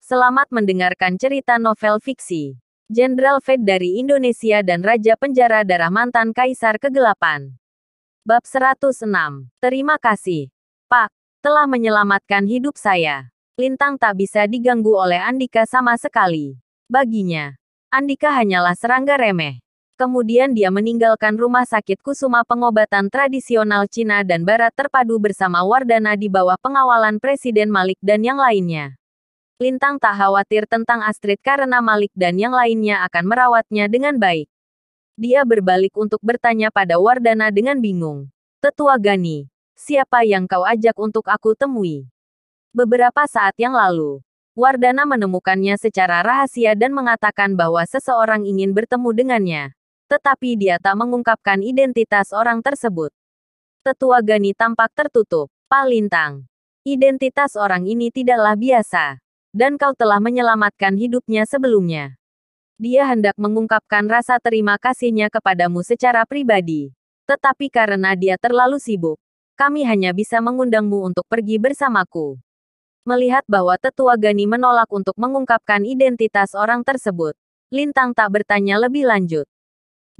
Selamat mendengarkan cerita novel fiksi. Jenderal Fed dari Indonesia dan Raja Penjara Darah Mantan Kaisar Kegelapan. Bab 106. Terima kasih, Pak, telah menyelamatkan hidup saya. Lintang tak bisa diganggu oleh Andika sama sekali. Baginya, Andika hanyalah serangga remeh. Kemudian dia meninggalkan rumah sakit Kusuma pengobatan tradisional Cina dan Barat terpadu bersama Wardana di bawah pengawalan Presiden Malik dan yang lainnya. Lintang tak khawatir tentang Astrid karena Malik dan yang lainnya akan merawatnya dengan baik. Dia berbalik untuk bertanya pada Wardana dengan bingung. Tetua Gani, siapa yang kau ajak untuk aku temui? Beberapa saat yang lalu, Wardana menemukannya secara rahasia dan mengatakan bahwa seseorang ingin bertemu dengannya. Tetapi dia tak mengungkapkan identitas orang tersebut. Tetua Gani tampak tertutup. Pak Lintang, identitas orang ini tidaklah biasa. Dan kau telah menyelamatkan hidupnya sebelumnya. Dia hendak mengungkapkan rasa terima kasihnya kepadamu secara pribadi. Tetapi karena dia terlalu sibuk, kami hanya bisa mengundangmu untuk pergi bersamaku. Melihat bahwa Tetua Gani menolak untuk mengungkapkan identitas orang tersebut, Lintang tak bertanya lebih lanjut.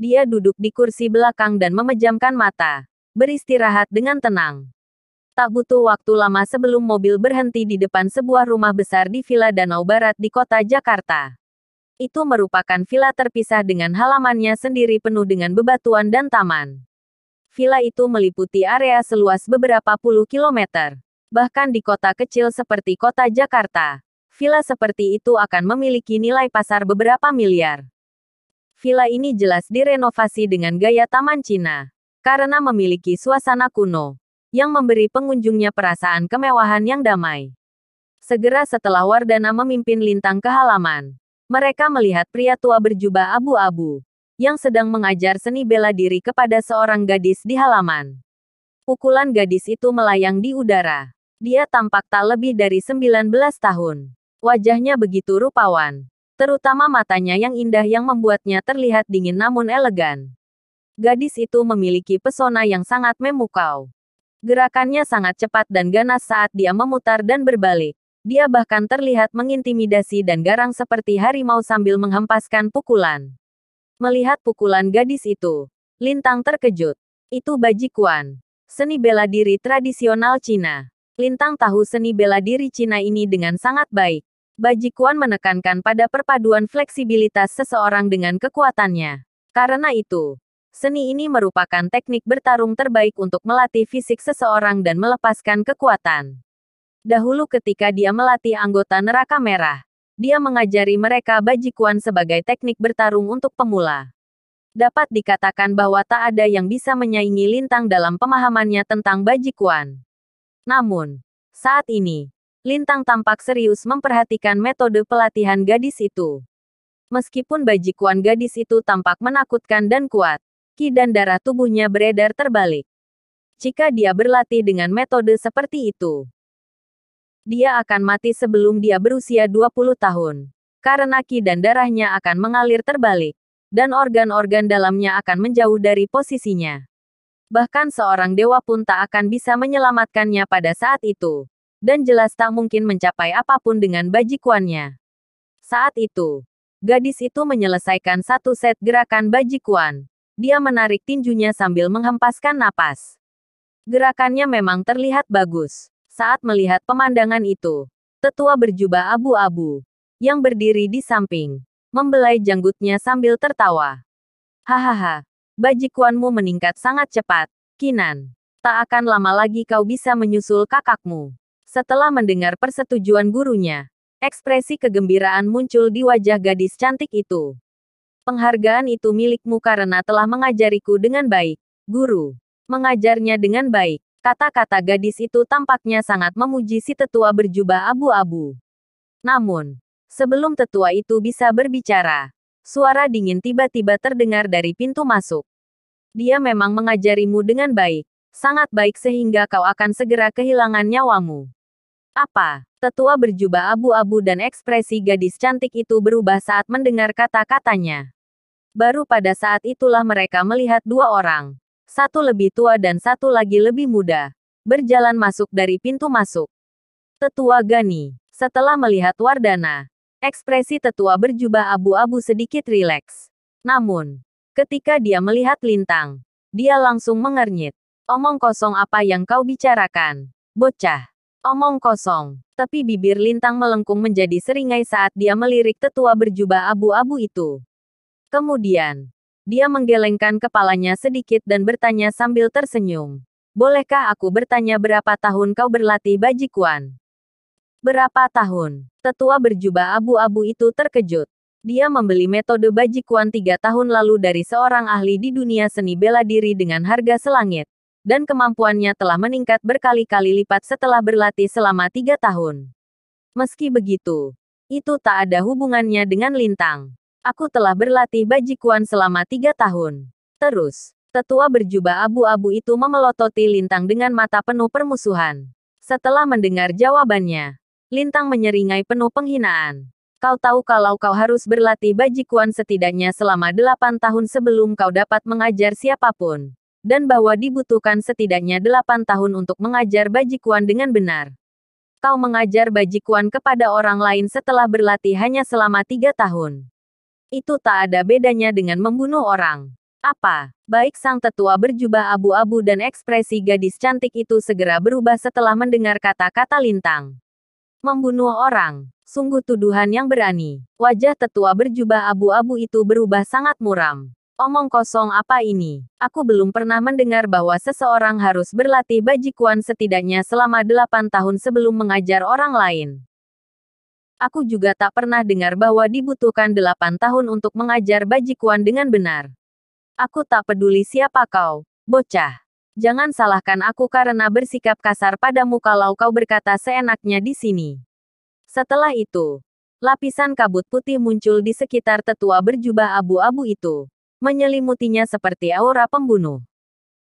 Dia duduk di kursi belakang dan memejamkan mata, beristirahat dengan tenang. Tak butuh waktu lama sebelum mobil berhenti di depan sebuah rumah besar di Villa Danau Barat di kota Jakarta. Itu merupakan villa terpisah dengan halamannya sendiri penuh dengan bebatuan dan taman. Villa itu meliputi area seluas beberapa puluh kilometer. Bahkan di kota kecil seperti kota Jakarta, villa seperti itu akan memiliki nilai pasar beberapa miliar. Villa ini jelas direnovasi dengan gaya taman Cina, karena memiliki suasana kuno yang memberi pengunjungnya perasaan kemewahan yang damai. Segera setelah Wardana memimpin Lintang ke halaman, mereka melihat pria tua berjubah abu-abu, yang sedang mengajar seni bela diri kepada seorang gadis di halaman. Pukulan gadis itu melayang di udara. Dia tampak tak lebih dari 19 tahun. Wajahnya begitu rupawan, terutama matanya yang indah yang membuatnya terlihat dingin namun elegan. Gadis itu memiliki pesona yang sangat memukau. Gerakannya sangat cepat dan ganas saat dia memutar dan berbalik. Dia bahkan terlihat mengintimidasi dan garang seperti harimau sambil menghempaskan pukulan. Melihat pukulan gadis itu, Lintang terkejut. Itu Bajikuan, seni bela diri tradisional Cina. Lintang tahu seni bela diri Cina ini dengan sangat baik. Bajikuan menekankan pada perpaduan fleksibilitas seseorang dengan kekuatannya. Karena itu, seni ini merupakan teknik bertarung terbaik untuk melatih fisik seseorang dan melepaskan kekuatan. Dahulu ketika dia melatih anggota Neraka Merah, dia mengajari mereka Bajikuan sebagai teknik bertarung untuk pemula. Dapat dikatakan bahwa tak ada yang bisa menyaingi Lintang dalam pemahamannya tentang Bajikuan. Namun, saat ini, Lintang tampak serius memperhatikan metode pelatihan gadis itu. Meskipun Bajikuan gadis itu tampak menakutkan dan kuat, ki dan darah tubuhnya beredar terbalik. Jika dia berlatih dengan metode seperti itu, dia akan mati sebelum dia berusia 20 tahun. Karena ki dan darahnya akan mengalir terbalik, dan organ-organ dalamnya akan menjauh dari posisinya. Bahkan seorang dewa pun tak akan bisa menyelamatkannya pada saat itu. Dan jelas tak mungkin mencapai apapun dengan Bajikuannya. Saat itu, gadis itu menyelesaikan satu set gerakan Bajikuan. Dia menarik tinjunya sambil menghempaskan napas. Gerakannya memang terlihat bagus. Saat melihat pemandangan itu, tetua berjubah abu-abu, yang berdiri di samping, membelai janggutnya sambil tertawa. Hahaha, Bajikuanmu meningkat sangat cepat, Kinan. Tak akan lama lagi kau bisa menyusul kakakmu. Setelah mendengar persetujuan gurunya, ekspresi kegembiraan muncul di wajah gadis cantik itu. Penghargaan itu milikmu karena telah mengajariku dengan baik, guru. Mengajarnya dengan baik. Kata-kata gadis itu tampaknya sangat memuji si tetua berjubah abu-abu. Namun, sebelum tetua itu bisa berbicara, suara dingin tiba-tiba terdengar dari pintu masuk. Dia memang mengajarimu dengan baik, sangat baik sehingga kau akan segera kehilangan nyawamu. Apa? Tetua berjubah abu-abu dan ekspresi gadis cantik itu berubah saat mendengar kata-katanya. Baru pada saat itulah mereka melihat dua orang. Satu lebih tua dan satu lagi lebih muda, berjalan masuk dari pintu masuk. Tetua Gani, Setelah melihat Wardana, ekspresi tetua berjubah abu-abu sedikit rileks. Namun, ketika dia melihat Lintang, dia langsung mengernyit. Omong kosong apa yang kau bicarakan, bocah. Omong kosong. Tapi bibir Lintang melengkung menjadi seringai saat dia melirik tetua berjubah abu-abu itu. Kemudian, dia menggelengkan kepalanya sedikit dan bertanya sambil tersenyum. Bolehkah aku bertanya berapa tahun kau berlatih Bajikuan? Berapa tahun? Tetua berjubah abu-abu itu terkejut. Dia membeli metode Bajikuan 3 tahun lalu dari seorang ahli di dunia seni bela diri dengan harga selangit. Dan kemampuannya telah meningkat berkali-kali lipat setelah berlatih selama 3 tahun. Meski begitu, itu tak ada hubungannya dengan Lintang. Aku telah berlatih Bajikuan selama 3 tahun. Terus, tetua berjubah abu-abu itu memelototi Lintang dengan mata penuh permusuhan. Setelah mendengar jawabannya, Lintang menyeringai penuh penghinaan. Kau tahu kalau kau harus berlatih Bajikuan setidaknya selama 8 tahun sebelum kau dapat mengajar siapapun. Dan bahwa dibutuhkan setidaknya 8 tahun untuk mengajar Bajikuan dengan benar. Kau mengajar Bajikuan kepada orang lain setelah berlatih hanya selama 3 tahun. Itu tak ada bedanya dengan membunuh orang. Apa? Baik sang tetua berjubah abu-abu dan ekspresi gadis cantik itu segera berubah setelah mendengar kata-kata Lintang. Membunuh orang. Sungguh tuduhan yang berani. Wajah tetua berjubah abu-abu itu berubah sangat muram. Omong kosong apa ini? Aku belum pernah mendengar bahwa seseorang harus berlatih Bajikuan setidaknya selama 8 tahun sebelum mengajar orang lain. Aku juga tak pernah dengar bahwa dibutuhkan 8 tahun untuk mengajar Bajikuan dengan benar. Aku tak peduli siapa kau, bocah. Jangan salahkan aku karena bersikap kasar padamu kalau kau berkata seenaknya di sini. Setelah itu, lapisan kabut putih muncul di sekitar tetua berjubah abu-abu itu, menyelimutinya seperti aura pembunuh.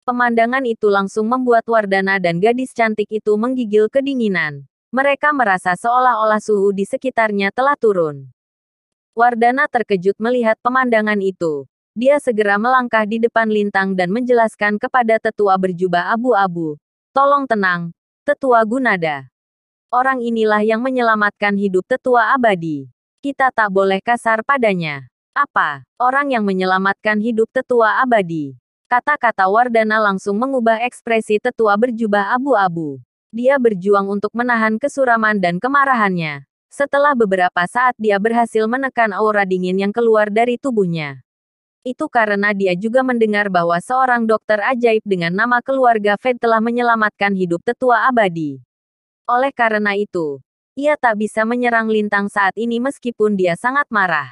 Pemandangan itu langsung membuat Wardana dan gadis cantik itu menggigil kedinginan. Mereka merasa seolah-olah suhu di sekitarnya telah turun. Wardana terkejut melihat pemandangan itu. Dia segera melangkah di depan Lintang dan menjelaskan kepada tetua berjubah abu-abu. Tolong tenang, tetua Gunada. Orang inilah yang menyelamatkan hidup tetua abadi. Kita tak boleh kasar padanya. Apa? Orang yang menyelamatkan hidup tetua abadi. Kata-kata Wardana langsung mengubah ekspresi tetua berjubah abu-abu. Dia berjuang untuk menahan kesuraman dan kemarahannya. Setelah beberapa saat dia berhasil menekan aura dingin yang keluar dari tubuhnya. Itu karena dia juga mendengar bahwa seorang dokter ajaib dengan nama keluarga Fed telah menyelamatkan hidup tetua abadi. Oleh karena itu, ia tak bisa menyerang Lintang saat ini meskipun dia sangat marah.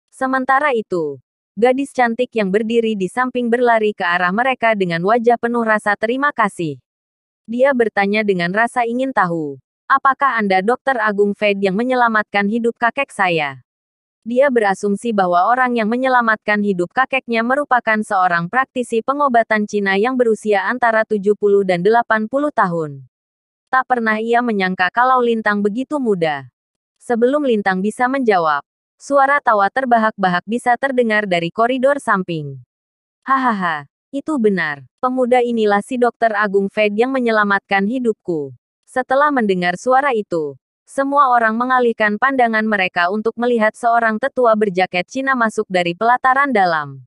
Sementara itu, gadis cantik yang berdiri di samping berlari ke arah mereka dengan wajah penuh rasa terima kasih. Dia bertanya dengan rasa ingin tahu, apakah Anda Dokter Agung Fed yang menyelamatkan hidup kakek saya? Dia berasumsi bahwa orang yang menyelamatkan hidup kakeknya merupakan seorang praktisi pengobatan Cina yang berusia antara 70 dan 80 tahun. Tak pernah ia menyangka kalau Lintang begitu muda. Sebelum Lintang bisa menjawab, suara tawa terbahak-bahak bisa terdengar dari koridor samping. Hahaha, itu benar. Pemuda inilah si Dokter Agung Fed yang menyelamatkan hidupku. Setelah mendengar suara itu, semua orang mengalihkan pandangan mereka untuk melihat seorang tetua berjaket Cina masuk dari pelataran dalam.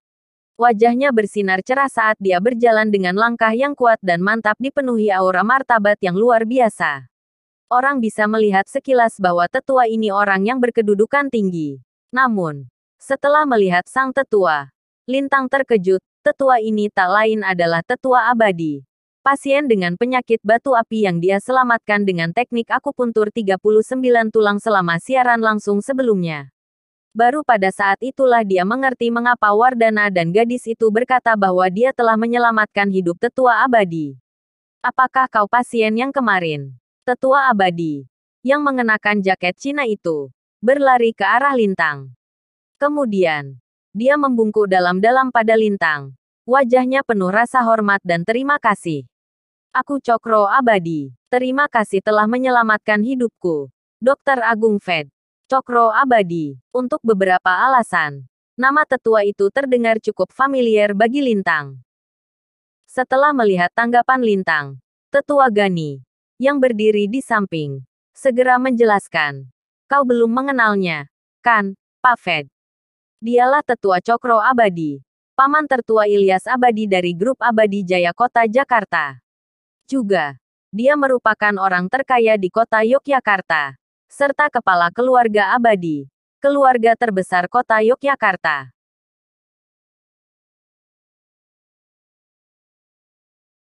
Wajahnya bersinar cerah saat dia berjalan dengan langkah yang kuat dan mantap dipenuhi aura martabat yang luar biasa. Orang bisa melihat sekilas bahwa tetua ini orang yang berkedudukan tinggi. Namun, setelah melihat sang tetua, Lintang terkejut, tetua ini tak lain adalah tetua abadi. Pasien dengan penyakit batu api yang dia selamatkan dengan teknik akupuntur 39 tulang selama siaran langsung sebelumnya. Baru pada saat itulah dia mengerti mengapa Wardana dan gadis itu berkata bahwa dia telah menyelamatkan hidup tetua abadi. Apakah kau pasien yang kemarin? Tetua abadi, yang mengenakan jaket Cina itu, berlari ke arah Lintang. Kemudian, dia membungkuk dalam-dalam pada Lintang. Wajahnya penuh rasa hormat dan terima kasih. Aku Cokro Abadi. Terima kasih telah menyelamatkan hidupku. Dokter Agung Fed. Cokro Abadi. Untuk beberapa alasan, nama tetua itu terdengar cukup familiar bagi Lintang. Setelah melihat tanggapan Lintang, tetua Gani, yang berdiri di samping, segera menjelaskan. Kau belum mengenalnya, kan, Pak Fed? Dialah Tetua Cokro Abadi. Paman tertua Ilyas Abadi dari Grup Abadi Jaya Kota Jakarta. Juga, dia merupakan orang terkaya di kota Yogyakarta, serta kepala keluarga Abadi, keluarga terbesar kota Yogyakarta.